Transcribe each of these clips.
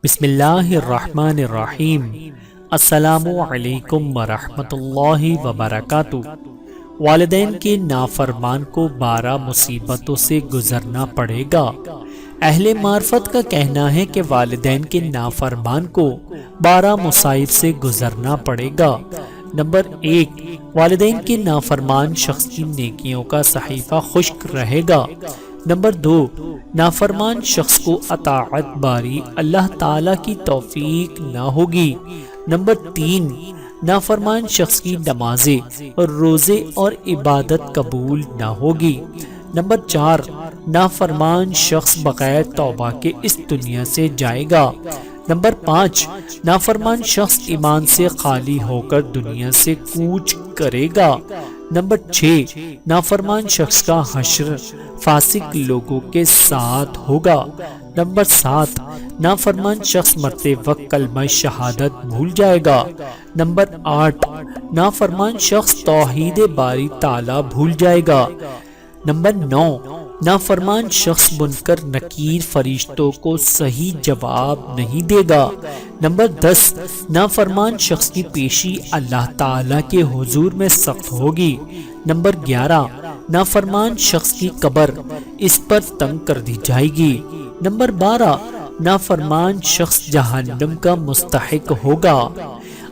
بسم اللہ الرحمن الرحیم۔ السلام علیکم ورحمۃ اللہ وبرکاتہ۔ والدین کے نافرمان کو 12 مصیبتوں سے گزرنا پڑے گا۔ اہل معرفت کا کہنا ہے کہ والدین کے نافرمان کو 12 مصائب سے گزرنا پڑے گا۔ نمبر 1، والدین کے نافرمان شخص کی نیکیوں کا صحیفہ خشک رہے گا۔ نمبر 2، نافرمان شخص کو اطاعت باری اللہ تعالیٰ کی توفیق نہ ہوگی۔ نمبر 3، نافرمان شخص کی نمازیں اور روزے اور عبادت قبول نہ ہوگی۔ نمبر 4، نافرمان شخص بغیر توبہ کے اس دنیا سے جائے گا۔ نمبر 5، نافرمان شخص ایمان سے خالی ہو کر دنیا سے کوچ کرے گا۔ نمبر 6، نافرمان شخص کا حشر فاسق لوگوں کے ساتھ ہوگا۔ نمبر 7، نافرمان شخص مرتے وقت کلمہ شہادت بھول جائے گا۔ نمبر 8، نافرمان شخص توحید باری تعالیٰ بھول جائے گا۔ نمبر 9، نافرمان شخص منکر نکیر فرشتوں کو صحیح جواب نہیں دے گا۔ نمبر 10، نافرمان شخص کی پیشی اللہ تعالیٰ کے حضور میں سخت ہوگی۔ نمبر 11، نافرمان شخص کی قبر اس پر تنگ کر دی جائے گی۔ نمبر 12، نافرمان شخص جہنم کا مستحق ہوگا۔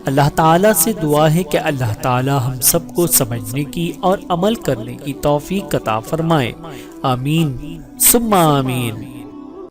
اللہ تعالیٰ سے دعا ہے کہ اللہ تعالیٰ ہم سب کو سمجھنے کی اور عمل کرنے کی توفیق عطا فرمائے۔ آمین ثم آمین۔